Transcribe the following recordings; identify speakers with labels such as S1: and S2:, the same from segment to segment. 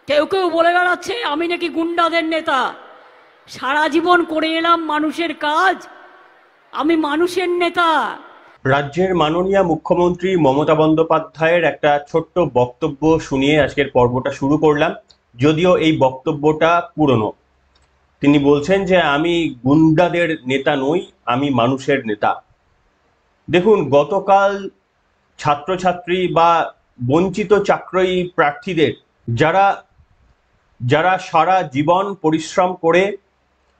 S1: কেউ কেউ বলে বেড়াচ্ছে আমি নাকি গুন্ডাদের নেতা। সারা জীবন করে এলাম মানুষের কাজ, আমি মানুষের নেতা।
S2: রাজ্যের মাননীয় মুখ্যমন্ত্রী মমতা বন্দ্যোপাধ্যায়ের একটা ছোট্ট বক্তব্য শুনিয়ে আজকের পর্বটা শুরু করলাম। যদিও এই বক্তব্যটা পুরনো। তিনি বলছেন যে আমি গুন্ডাদের নেতা নই, আমি মানুষের নেতা। দেখুন, গতকাল ছাত্রছাত্রী বা বঞ্চিত চাকরি প্রার্থীদের, যারা যারা সারা জীবন পরিশ্রম করে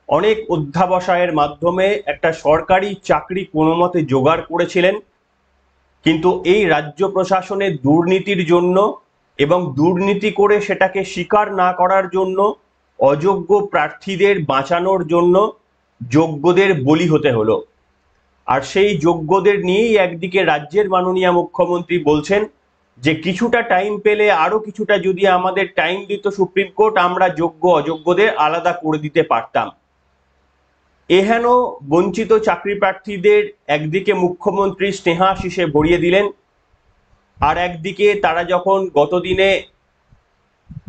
S2: অনেক অধ্যাবসায়ের মাধ্যমে একটা সরকারি চাকরি কোনো মতে জোগাড় করেছিলেন, কিন্তু এই রাজ্য প্রশাসনের দুর্নীতির জন্য এবং দুর্নীতি করে সেটাকে স্বীকার না করার জন্য অযোগ্য প্রার্থীদের বাঁচানোর জন্য যোগ্যদের বলি হতে হলো। আর সেই যোগ্যদের নিয়েই একদিকে রাজ্যের মাননীয় মুখ্যমন্ত্রী বলছেন যে কিছুটা টাইম পেলে, আরো কিছুটা যদি আমাদের টাইম দিত সুপ্রিম কোর্ট, আমরা যোগ্য অযোগ্যদের আলাদা করে দিতে পারতাম। এহেন বঞ্চিত চাকরি প্রার্থীদের একদিকে মুখ্যমন্ত্রী স্নেহাশিসে ভরিয়ে দিলেন, আর একদিকে তারা যখন গতদিনে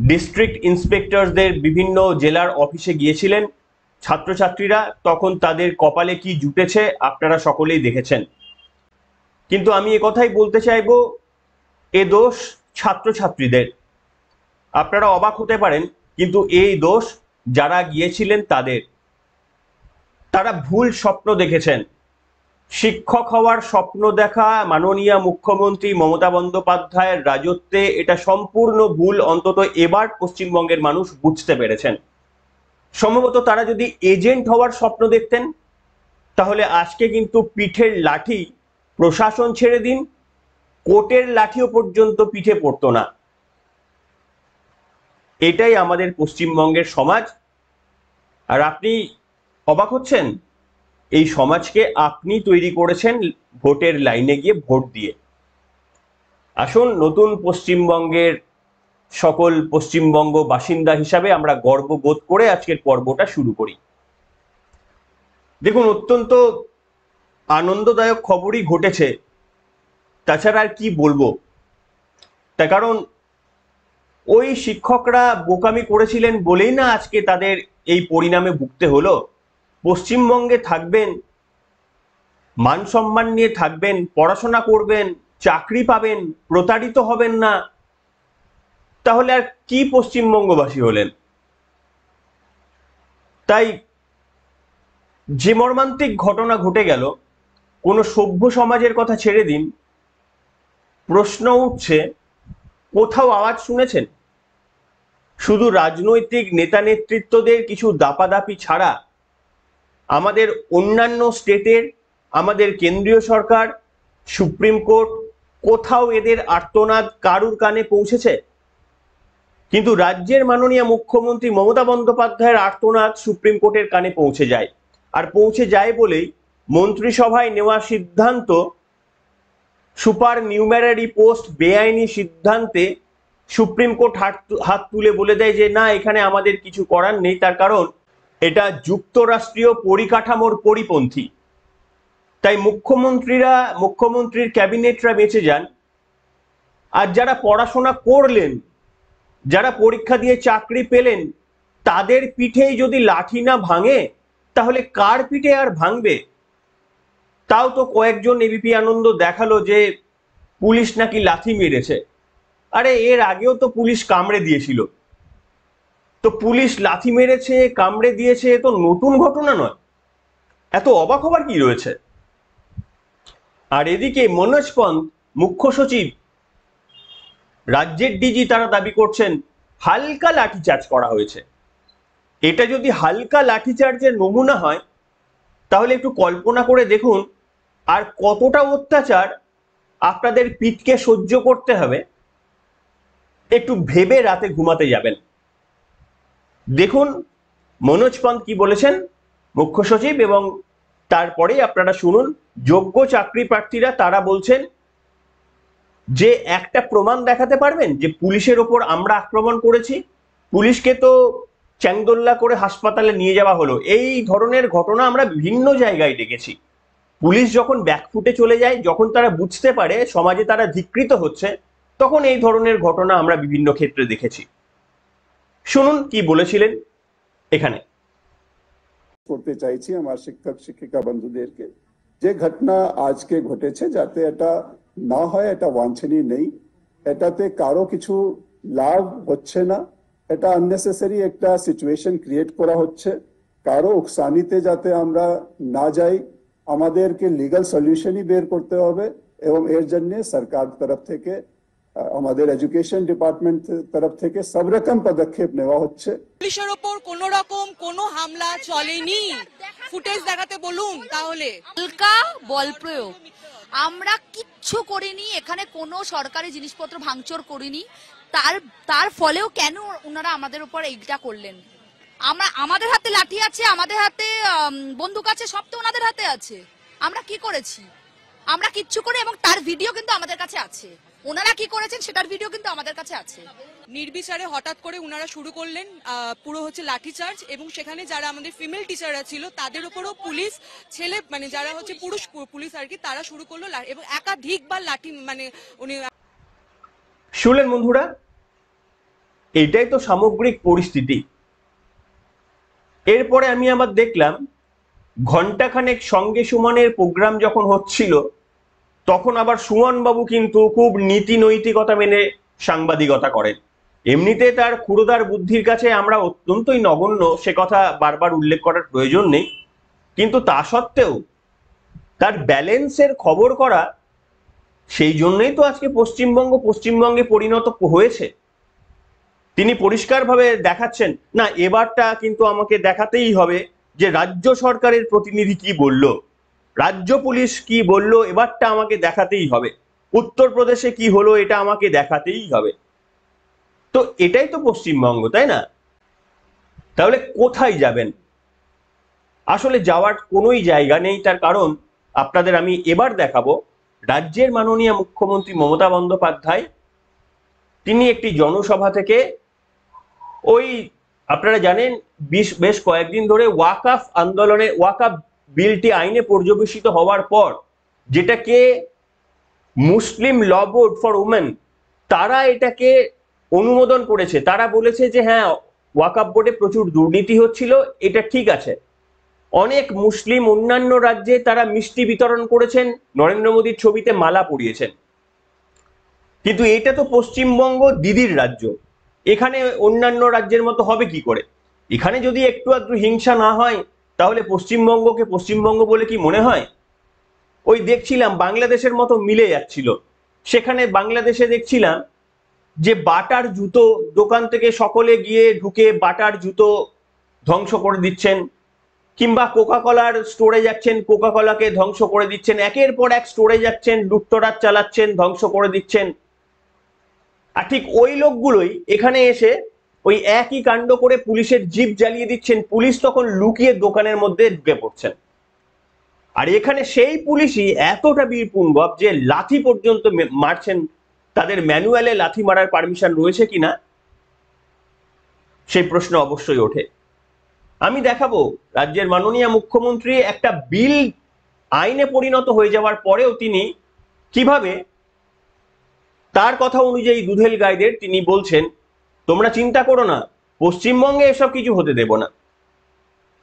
S2: ডিস্ট্রিক্ট ইন্সপেক্টরদের বিভিন্ন জেলার অফিসে গিয়েছিলেন ছাত্রছাত্রীরা, তখন তাদের কপালে কি জুটেছে আপনারা সকলেই দেখেছেন। কিন্তু আমি কথাই বলতে চাইবো, এ দোষ ছাত্রছাত্রীদের। আপনারা অবাক হতে পারেন, কিন্তু এই দোষ যারা গিয়েছিলেন তাদের। তারা ভুল স্বপ্ন দেখেছেন। শিক্ষক হওয়ার স্বপ্ন দেখা মাননীয় মুখ্যমন্ত্রী মমতা বন্দ্যোপাধ্যায়ের রাজত্বে এটা সম্পূর্ণ ভুল, অন্তত এবার পশ্চিমবঙ্গের মানুষ বুঝতে পেরেছেন। সম্ভবত তারা যদি এজেন্ট হওয়ার স্বপ্ন দেখতেন, তাহলে আজকে কিন্তু পিঠের লাঠি, প্রশাসন ছেড়ে দিন, কোর্টের লাঠিও পর্যন্ত পিঠে পড়তো না। এটাই আমাদের পশ্চিমবঙ্গের সমাজ। আর আপনি অবাক হচ্ছেন, এই সমাজকে আপনি তৈরি করেছেন ভোটের লাইনে গিয়ে ভোট দিয়ে। আসুন, নতুন পশ্চিমবঙ্গের সকল পশ্চিমবঙ্গ বাসিন্দা হিসাবে আমরা গর্ববোধ করে আজকের পর্বটা শুরু করি। দেখুন, অত্যন্ত আনন্দদায়ক খবরই ঘটেছে, তাছাড়া আর কি বলবো। তার কারণ ওই শিক্ষকরা বোকামি করেছিলেন বলেই না আজকে তাদের এই পরিণামে ভুগতে হলো। পশ্চিমবঙ্গে থাকবেন, মান সম্মান নিয়ে থাকবেন, পড়াশোনা করবেন, চাকরি পাবেন, প্রতারিত হবেন না, তাহলে আর কি পশ্চিমবঙ্গবাসী হলেন? তাই যে মর্মান্তিক ঘটনা ঘটে গেল, কোনো সভ্য সমাজের কথা ছেড়ে দিন, প্রশ্ন উঠছে কোথাও আওয়াজ শুনেছেন? শুধু রাজনৈতিক নেতা নেতৃত্বদের কিছু দাপাদাপি ছাড়া আমাদের অন্যান্য স্টেটের, আমাদের কেন্দ্রীয় সরকার, সুপ্রিম কোর্ট, কোথাও এদের আর্তনাদ কারুর কানে পৌঁছেছে? কিন্তু রাজ্যের মাননীয় মুখ্যমন্ত্রী মমতা বন্দ্যোপাধ্যায়ের আর্তনাদ সুপ্রিম কোর্টের কানে পৌঁছে যায়। আর পৌঁছে যায় বলেই মন্ত্রিসভায় নেওয়া সিদ্ধান্ত, সুপার নিউমেরারি পোস্ট বেআইনি সিদ্ধান্তে সুপ্রিম কোর্ট হাত তুলে বলে দেয় যে না, এখানে আমাদের কিছু করার নেই, তার কারণ এটা যুক্তরাষ্ট্রীয় পরিকাঠামোর পরিপন্থী। তাই মুখ্যমন্ত্রীর ক্যাবিনেটরা বেঁচে যান। আর যারা পড়াশোনা করলেন, যারা পরীক্ষা দিয়ে চাকরি পেলেন, তাদের পিঠেই যদি লাঠি না ভাঙে, তাহলে কার পিঠে আর ভাঙবে? তাও তো কয়েকজন এবিপি আনন্দ দেখালো যে পুলিশ নাকি লাথি মেরেছে। আরে, এর আগেও তো পুলিশ কামড়ে দিয়েছিল। তো পুলিশ লাথি মেরেছে, কামড়ে দিয়েছে, তো নতুন ঘটনা নয়। এত অবাক হবার কি রয়েছে? আর এদিকে মনোজ পন্থ, মুখ্য সচিব, রাজ্যের ডিজি, তারা দাবি করছেন হালকা লাঠিচার্জ করা হয়েছে। এটা যদি হালকা লাঠিচার্জের নমুনা হয়, তাহলে একটু কল্পনা করে দেখুন আর কতটা অত্যাচার আপনাদের পিঠকে সহ্য করতে হবে। একটু ভেবে রাতে ঘুমাতে যাবেন। দেখুন মনোজ পন্থ কি বলেছেন, মুখ্য সচিব, এবং তারপরেই আপনারা শুনুন। যোগ্য চাকরি প্রার্থীরা তারা বলছেন যে একটা প্রমাণ দেখাতে পারবেন যে পুলিশের ওপর আমরা আক্রমণ করেছি, পুলিশকে তো চ্যাংদোল্লা করে হাসপাতালে নিয়ে যাওয়া হলো। এই ধরনের ঘটনা আমরা বিভিন্ন জায়গায় দেখেছি। পুলিশ যখন ব্যাকফুটে চলে যায়, যখন তারা বুঝতে পারে সমাজে তারা ধিক্কৃত হচ্ছে, তখন এই ধরনের ঘটনা আমরা বিভিন্ন ক্ষেত্রে দেখেছি। শুনুন কি বলেছিলেন এখানে।
S3: করতে চাইছি আমার শিক্ষক শিক্ষিকা বন্ধুদেরকে, যে ঘটনা আজকে ঘটেছে যাতে এটা না হয়, এটা বাঞ্ছনীয় নেই। এটাতে কারো কিছু লাভ হচ্ছে না, এটা আননেসেসারি একটা সিচুয়েশন ক্রিয়েট করা হচ্ছে। কারো উকসানিতে যাতে আমরা না যাই, আমাদেরকে লিগ্যাল সলিউশনই বের করতে হবে এবং এর জন্য সরকার তরফ থেকে, আমাদের এডুকেশন ডিপার্টমেন্ট তরফ থেকে সব রকম পদক্ষেপ নেওয়া হচ্ছে।
S4: পুলিশের ওপর কোন রকম কোনো হামলা চলেনি, ফুটেজ দেখাতে বলুন তাহলে।
S5: হালকা বল প্রয়োগ, আমরা কিচ্ছু করিনি, এখানে কোনো সরকারি জিনিসপত্র ভাঙচুর করিনি। তার ফলেও কেন ওনারা আমাদের উপর এইটা করলেন? আমাদের হাতে লাঠি আছে, আমাদের হাতে বন্দুক আছে, সব তো ওনাদের হাতে আছে। আমরা কি করেছি? আমরা কিচ্ছু করি, এবং তার ভিডিও কিন্তু আমাদের কাছে আছে। ওনারা কি করেছেন সেটার ভিডিও কিন্তু আমাদের কাছে আছে।
S4: নির্বিচারে হঠাৎ করে ওনারা শুরু করলেন পুরো হচ্ছে লাঠিচার্জ, এবং সেখানে যারা আমাদের ফিমেল টিচাররা ছিল তাদের উপরও পুলিশ, ছেলে মানে যারা হচ্ছে পুরুষ পুলিশ আর কি, তারা শুরু করলো এবং একাধিকবার লাঠি মানে উনি।
S2: শুনলেন বন্ধুরা, এটাই তো সামগ্রিক পরিস্থিতি। এরপরে আমি আবার দেখলাম ঘন্টাখানেক সঙ্গে সুমনের প্রোগ্রাম যখন হচ্ছিল, তখন আবার সুমন বাবু কিন্তু খুব নীতি নৈতিকতা মেনে সাংবাদিকতা করেন। এমনিতে তার ক্ষুরোদার বুদ্ধির কাছে আমরা অত্যন্তই নগণ্য, সে কথা বারবার উল্লেখ করার প্রয়োজন নেই, কিন্তু তা সত্ত্বেও তার ব্যালেন্সের খবর করা, সেই জন্যই তো আজকে পশ্চিমবঙ্গে পরিণত হয়েছে। তিনি পরিষ্কারভাবে দেখাচ্ছেন, না এবারটা কিন্তু আমাকে দেখাতেই হবে যে রাজ্য সরকারের প্রতিনিধি কি বলল, রাজ্য পুলিশ কি বলল, এবারটা আমাকে দেখাতেই হবে। উত্তরপ্রদেশে কি হলো এটা আমাকে দেখাতেই হবে। তো এটাই তো পশ্চিমবঙ্গ, তাই না? তাহলে কোথায় যাবেন? আসলে যাওয়ার কোনোই জায়গা নেই। তার কারণ আপনাদের আমি এবার দেখাবো রাজ্যের মাননীয় মুখ্যমন্ত্রী মমতা বন্দ্যোপাধ্যায়, তিনি একটি জনসভা থেকে, ওই আপনারা জানেন বেশ কয়েকদিন ধরে ওয়াকফ আন্দোলনে, ওয়াকফ বিলটি আইনে পর্যবেসিত হওয়ার পর, যেটাকে মুসলিম ল বোর্ড ফর উমেন তারা এটাকে অনুমোদন করেছে। তারা বলেছে যে হ্যাঁ, ওয়াকফ বোর্ডে প্রচুর দুর্নীতি হচ্ছিল, এটা ঠিক আছে। অনেক মুসলিম অন্যান্য রাজ্যে তারা মিষ্টি বিতরণ করেছেন, নরেন্দ্র মোদীর ছবিতে মালা পরিয়েছেন, কিন্তু এটা তো পশ্চিমবঙ্গ দিদির রাজ্য, এখানে অন্যান্য রাজ্যের মতো হবে কি করে? এখানে যদি একটু আধটু হিংসা না হয়, তাহলে পশ্চিমবঙ্গকে পশ্চিমবঙ্গ বলে কি মনে হয়? ওই দেখছিলাম বাংলাদেশের মতো মিলে যাচ্ছিল। সেখানে বাংলাদেশে দেখছিলাম যে বাটার জুতো দোকান থেকে সকলে গিয়ে ঢুকে বাটার জুতো ধ্বংস করে দিচ্ছেন, কিংবা কোকা কলার স্টোরে যাচ্ছেন, কোকা কলাকে ধ্বংস করে দিচ্ছেন, একের পর এক স্টোরে যাচ্ছেন, লুটতরাজ চালাচ্ছেন, ধ্বংস করে দিচ্ছেন। আর ঠিক ওই লোকগুলোই এখানে এসে ওই একই কাণ্ড করে পুলিশের জিপ জ্বালিয়ে দিচ্ছেন, পুলিশ তখন লুকিয়ে দোকানের মধ্যে ঢুকে পড়ছেন। আর এখানে সেই পুলিশই এতটা বীরপুঙ্গব যে লাথি পর্যন্ত মারছেন। তাদের ম্যানুয়ালে লাথি মারার পারমিশন রয়েছে কিনা সেই প্রশ্ন অবশ্যই ওঠে। আমি দেখাবো রাজ্যের মাননীয় মুখ্যমন্ত্রী একটা বিল আইনে পরিণত হয়ে যাওয়ার পরেও তিনি কিভাবে তার কথা অনুযায়ী দুধেল গাইদের তিনি বলছেন, তোমরা চিন্তা করো না, পশ্চিমবঙ্গে এসব কিছু হতে দেব না।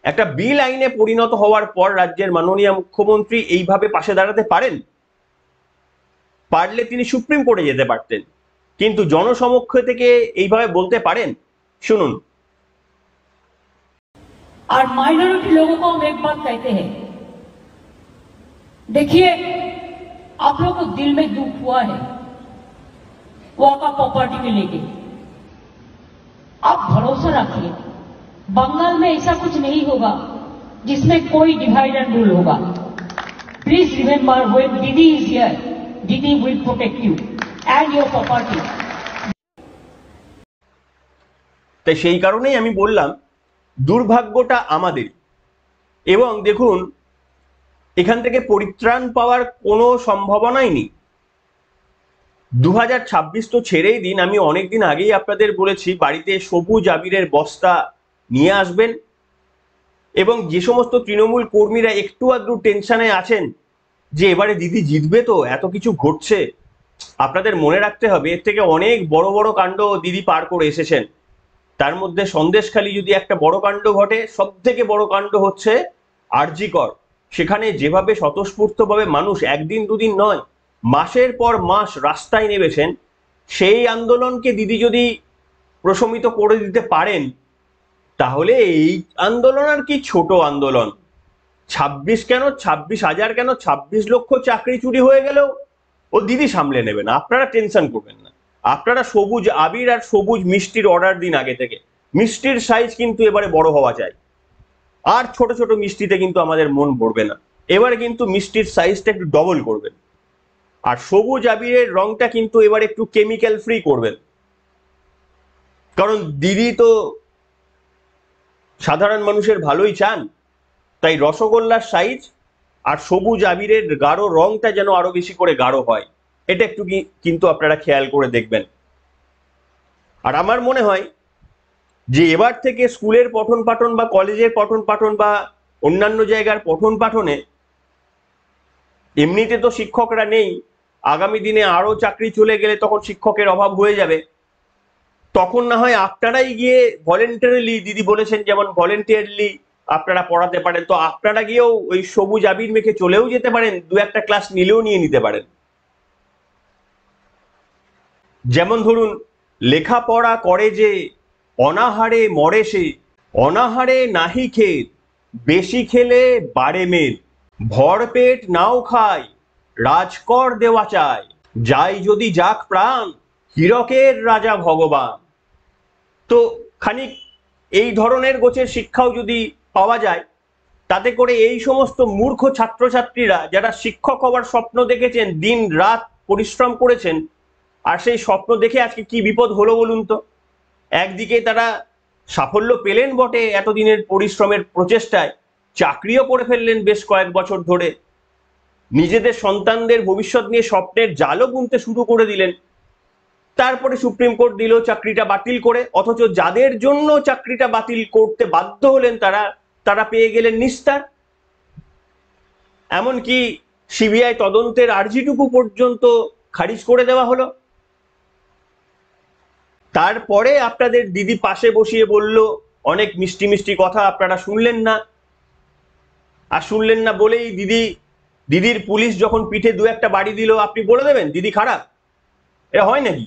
S2: একটা বিল আইনে পরিণত হওয়ার পর রাজ্যের মাননীয় মুখ্যমন্ত্রী এইভাবে পাশে দাঁড়াতে পারেন? পারলে তিনি সুপ্রিম কোর্টে যেতে পারতেন, কিন্তু জনসমক্ষ থেকে এইভাবে বলতে পারেন? শুনুন।
S1: और माइनॉरिटी लोगों को हम एक बात कहते हैं, देखिए आप लोगों को दिल में दुख हुआ है वॉकआउट प्रॉपर्टी के लेके, आप भरोसा रखिए बंगाल में ऐसा कुछ नहीं होगा जिसमें कोई डिवाइड एंड रूल होगा। प्लीज रिमेंबर व्हेन दीदी इज हियर, दीदी will protect you and your property.
S2: তাই সেই কারণেই আমি বললাম দুর্ভাগ্যটা আমাদের। এবং দেখুন, এখান থেকে পরিত্রাণ পাওয়ার কোনো সম্ভাবনাই নেই। 2026 তো ছেড়েই দিন, আমি অনেকদিন আগেই আপনাদের বলেছি বাড়িতে সবুজ আবিরের বস্তা নিয়ে আসবেন। এবং যে সমস্ত তৃণমূল কর্মীরা একটু আধটু টেনশনে আছেন যে এবারে দিদি জিতবে তো, এত কিছু ঘটছে, আপনাদের মনে রাখতে হবে এর থেকে অনেক বড় বড় কাণ্ড দিদি পার করে এসেছেন। তার মধ্যে সন্দেশখালী যদি একটা বড় কাণ্ড ঘটে, সব থেকে বড় কাণ্ড হচ্ছে আরজিকর। সেখানে যেভাবে স্বতঃস্ফূর্তভাবে মানুষ একদিন দুদিন নয়, মাসের পর মাস রাস্তায় নেমেছেন, সেই আন্দোলনকে দিদি যদি প্রশমিত করে দিতে পারেন, তাহলে এই আন্দোলন আর কি ছোট আন্দোলন। 26 কেন, 26,000 কেন, 26 লক্ষ চাকরি চুরি হয়ে গেলেও ও দিদি সামলে নেবেন, আপনারা টেনশন করবেন না। আপনারা সবুজ আবির আর সবুজ মিষ্টির অর্ডার দিন আগে থেকে। মিষ্টির সাইজ কিন্তু এবারে বড় হওয়া চাই, আর ছোট ছোট মিষ্টিতে কিন্তু আমাদের মন ভরবে না। এবারে কিন্তু মিষ্টির সাইজটা একটু ডবল করবেন, আর সবুজ আবিরের রংটা কিন্তু এবারে একটু কেমিক্যাল ফ্রি করবেন, কারণ দিদি তো সাধারণ মানুষের ভালোই চান। তাই রসগোল্লার সাইজ আর সবুজ আবিরের গাঢ় রংটা যেন আরো বেশি করে গাঢ় হয়, এটা একটু কিন্তু আপনারা খেয়াল করে দেখবেন। আর আমার মনে হয় যে এবার থেকে স্কুলের পঠন পাঠন বা কলেজের পঠন পাঠন বা অন্যান্য জায়গার পঠন পাঠনে, এমনিতে তো শিক্ষকরা নেই, আগামী দিনে আরো চাকরি চলে গেলে তখন শিক্ষকের অভাব হয়ে যাবে, তখন না হয় আপনারাই গিয়ে ভলেন্টারিলি, দিদি বলেছেন যেমন ভলেন্টিয়ারলি আপনারা পড়াতে পারেন, তো আপনারা গিয়েও ওই সবুজ আবির মেখে চলেও যেতে পারেন, দু একটা ক্লাস নিলেও নিয়ে নিতে পারেন। যেমন ধরুন, লেখাপড়া করে যে অনাহারে মরে সে, অনাহারে নাহি খেত, বেশি খেলে বাড়ে মেদ, ভরপেট নাও খায়, রাজকর দেওয়া চায়, যাই যদি যাক প্রাণ, হীরকের রাজা ভগবান। তো খানিক এই ধরনের গোছের শিক্ষাও যদি পাওয়া যায়, তাতে করে এই সমস্ত মূর্খ ছাত্রছাত্রীরা যারা শিক্ষক হওয়ার স্বপ্ন দেখেছেন, দিন রাত পরিশ্রম করেছেন, আর সেই স্বপ্ন দেখে আজকে কি বিপদ হলো বলুন তো। একদিকে তারা সাফল্য পেলেন বটে এতদিনের পরিশ্রমের প্রচেষ্টায়, চাকরিও করে ফেললেন বেশ কয়েক বছর ধরে, নিজেদের সন্তানদের ভবিষ্যৎ নিয়ে স্বপ্নের জালও বুনতে শুরু করে দিলেন, তারপরে সুপ্রিম কোর্ট দিল চাকরিটা বাতিল করে, অথচ যাদের জন্য চাকরিটা বাতিল করতে বাধ্য হলেন তারা পেয়ে গেলেন নিস্তার। এমনকি সিবিআই তদন্তের আর্জিটুকু পর্যন্ত খারিজ করে দেওয়া হলো। তারপরে আপনাদের দিদি পাশে বসিয়ে বলল অনেক মিষ্টি মিষ্টি কথা, আপনারা শুনলেন না। আর শুনলেন না বলেই দিদির পুলিশ যখন পিঠে দু একটা বাড়ি দিল, আপনি বলে দেবেন দিদি খারাপ? এটা হয় নাকি?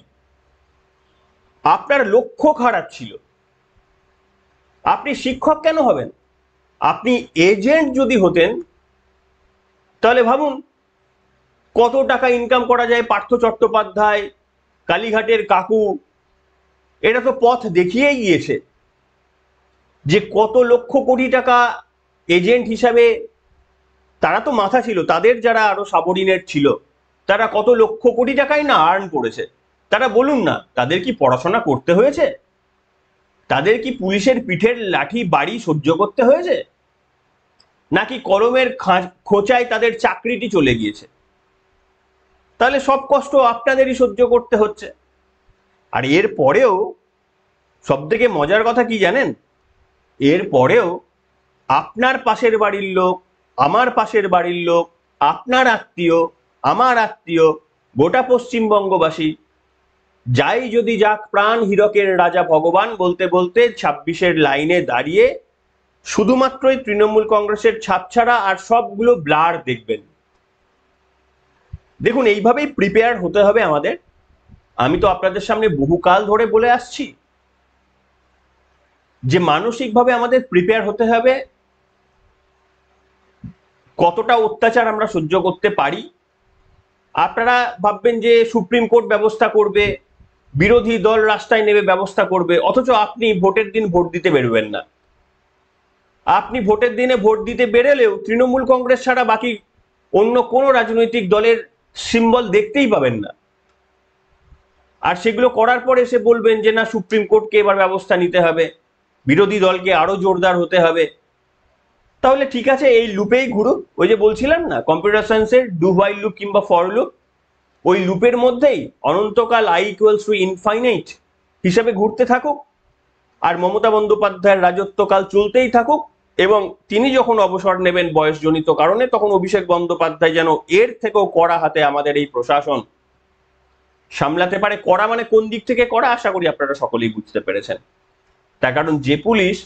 S2: আপনার লক্ষ্য খারাপ ছিল। আপনি শিক্ষক কেন হবেন? আপনি এজেন্ট যদি হতেন, তাহলে ভাবুন কত টাকা ইনকাম করা যায়। পার্থ চট্টোপাধ্যায়, কালীঘাটের কাকু, এটা তো পথ দেখিয়েই গিয়েছে যে কত লক্ষ কোটি টাকা এজেন্ট হিসাবে, তারা তো মাথা ছিল, তাদের যারা আরো সাবঅর্ডিনেট ছিল তারা কত লক্ষ কোটি টাকাই না আর্ন করেছে। তারা বলুন না, তাদের কি পড়াশোনা করতে হয়েছে? তাদের কি পুলিশের পিঠের লাঠি বাড়ি সহ্য করতে হয়েছে? নাকি কলমের খোঁচায় তাদের চাকরিটি চলে গিয়েছে? তাহলে সব কষ্ট আপনাদেরই সহ্য করতে হচ্ছে। আর এর পরেও সব থেকে মজার কথা কি জানেন? এর পরেও আপনার পাশের বাড়ির লোক, আমার পাশের বাড়ির লোক, আপনার আত্মীয়, আমার আত্মীয়, গোটা পশ্চিমবঙ্গবাসী, যাই যদি যাক প্রাণ, হীরকের রাজা ভগবান বলতে বলতে 26-এর লাইনে দাঁড়িয়ে শুধুমাত্রই তৃণমূল কংগ্রেসের ছাপ ছাড়া আর সবগুলো ব্লার দেখবেন। দেখুন, এইভাবেই প্রিপেয়ার হতে হবে আমাদের। আমি তো আপনাদের সামনে বহুকাল ধরে বলে আসছি যে মানসিকভাবে আমাদের প্রিপেয়ার হতে হবে কতটা অত্যাচার আমরা সহ্য করতে পারি। আপনারা ভাববেন যে সুপ্রিম কোর্ট ব্যবস্থা করবে, বিরোধী দল রাস্তায় নেমে ব্যবস্থা করবে, অথচ আপনি ভোটের দিন ভোট দিতে বেরোবেন না। আপনি ভোটের দিনে ভোট দিতে বেরোলেও তৃণমূল কংগ্রেস ছাড়া বাকি অন্য কোনো রাজনৈতিক দলের সিম্বল দেখতেই পাবেন না। আর সেগুলো করার পরে এসে বলবেন যে না, সুপ্রিম কোর্টকে এবার ব্যবস্থা নিতে হবে, বিরোধী দলকে আরো জোরদার হতে হবে। তাহলে ঠিক আছে, এই লুপেই ঘুরুক। ওই যে বলছিলাম না, কম্পিউটার সায়েন্সের ডু হোয়াইল লুপ কিংবা ফর লুপ, ওই লুপের মধ্যেই অনন্তকাল i = ইনফাইনাইট হিসাবে ঘুরতে থাকুক, আর মমতা বন্দ্যোপাধ্যায়ের রাজত্বকাল চলতেই থাকুক। এবং তিনি যখন অবসর নেবেন বয়সজনিত কারণে, তখন অভিষেক বন্দ্যোপাধ্যায় যেন এর থেকেও কড়া হাতে আমাদের এই প্রশাসন সামলাতে পারে। কড়া মানে কোন দিক থেকে কড়া, আশা করি আপনারা সকলেই বুঝতে পেরেছেন। তার কারণ যে পুলিশ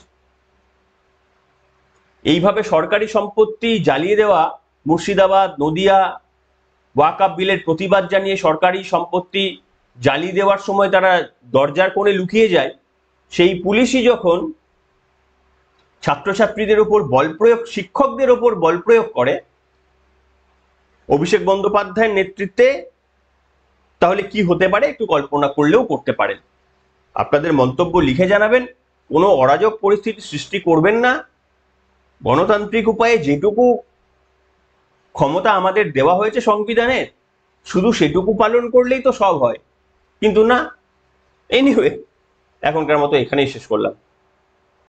S2: এইভাবে সরকারি সম্পত্তি জ্বালিয়ে দেওয়া, মুর্শিদাবাদ, নদিয়া ওয়াকআপ বিলের প্রতিবাদ জানিয়ে সরকারি সম্পত্তি জ্বালিয়ে দেওয়ার সময় তারা দরজার কোণে লুকিয়ে যায়, সেই পুলিশই যখন ছাত্রছাত্রীদের উপর বল প্রয়োগ, শিক্ষকদের উপর বল প্রয়োগ করে অভিষেক বন্দ্যোপাধ্যায়ের নেতৃত্বে, তাহলে কি হতে পারে একটু কল্পনা করলেও করতে পারেন। আপনাদের মন্তব্য লিখে জানাবেন। কোনো অরাজক পরিস্থিতি সৃষ্টি করবেন না। গণতান্ত্রিক উপায়ে যেটুকু ক্ষমতা আমাদের দেওয়া হয়েছে সংবিধানে, শুধু সেটুকু পালন করলেই তো সব হয়, কিন্তু না। এনিওয়ে, এখনকার মতো এখানেই শেষ করলাম।